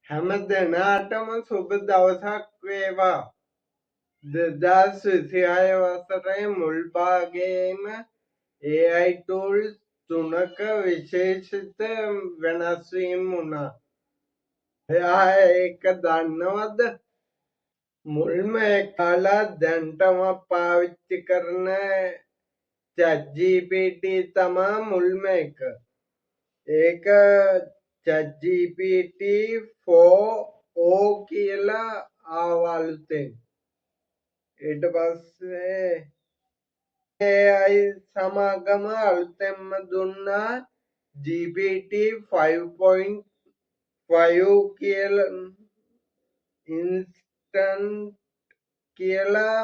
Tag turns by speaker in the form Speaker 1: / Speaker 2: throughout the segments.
Speaker 1: හැම දෙනාටම සුබ දවසක් වේවා. 2026 වසරේ මුල් භාගයේම AI tools 3ක විශේෂිත වෙනස් වීම් වුණා. එයා ඒක දන්නවද? මුල්ම කාලා දැන්ටම පාවිච්චි කරන ChatGPT තමා මුල්ම එක. ඒක ChatGPT 4o කියලා ආවලුතෙන්. ඊට පස්සේ AI සමාගම අලුතෙන්ම දුන්නා GPT 5.5 කියලා ඉන්ස්ටන්ට් කියලා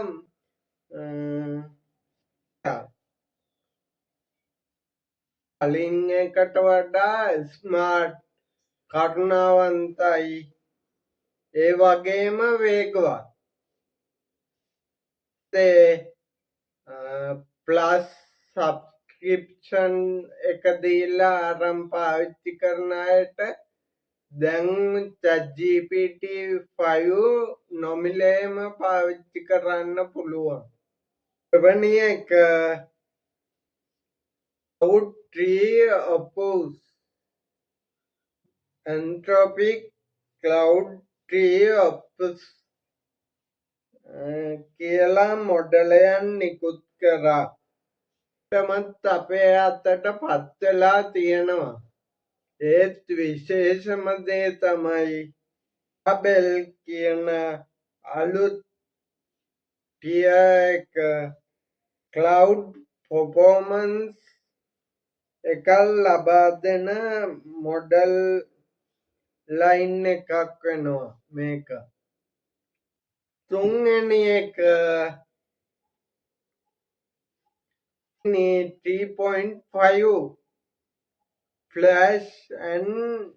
Speaker 1: කලින් එකට වඩා ස්මාර්ට්, කරුණාවන්තයි, ඒ වගේම වේගවත්. ප්ලස් සබ්ස්ක්‍රිප්ෂන් එක දීලා ආරම්භ පාවිච්චි කරන අයට දැන් ChatGPT 5 නොමිලේම පාවිච්චි කරන්න පුළුවන්. දෙවැනි එක Cloud Tree Opus Anthropic Cloud Tree Opus කියලා මොඩලයන් නිකුත් කරා. තමත් අපේ අතට පත් වෙලා තියෙනවා. ඒත් විශේෂම දේ තමයි බෙල් කියන අලුත් ටියර් එක ක්ලවුඩ් පර්ෆෝමන්ස් එකක් ලබා දෙන මොඩල් ලයින් එකක් වෙනවා මේක. තුන්වෙනි එක 3.5 Flash and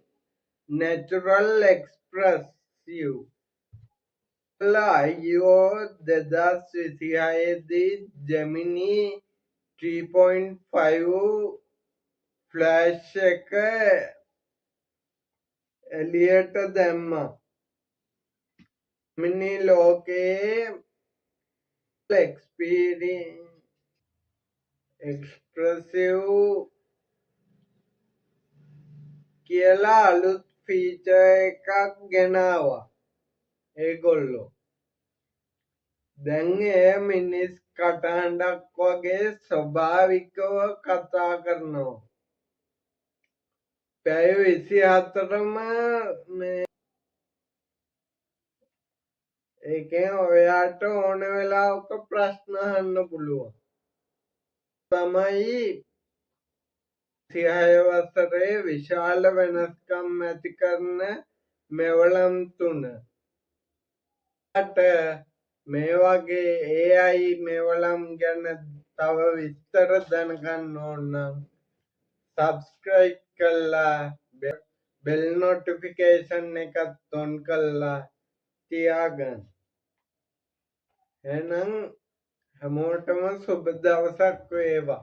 Speaker 1: Natural Expressive iOS 2026 දී Gemini 3.5 ෆ්ලෑෂ් එක එළියට දැම්මා. මිනි ලෝකයේ එක්ස්ප්‍රසිව් කියලා අලුත් ෆීචර් එකක් ගෙනාවා ඒගොල්ලෝ. දැන් එය මිනිස් කටහඬක් වගේ ස්වභාවිකව කතා කරනවා. පැය 24ම ඒකෙන් ඔයාට ඕන වෙලාවක ප්‍රශ්න අහන්න පුළුවන්. තමයි 36 වසරේ විශාල වෙනස්කම් ඇති කරන මෙවලම් 3. මේ වගේ AI මෙවලම් ගැන තව විස්තර දැනගන්න ඕන නම් සබ්ස්ක්‍රයිබ් කරලා බෙල් නොටිෆිකේෂන් එකත් ඔන් කරලා තියාගන්න. එහෙනම් හැමෝටම සුබ දවසක් වේවා.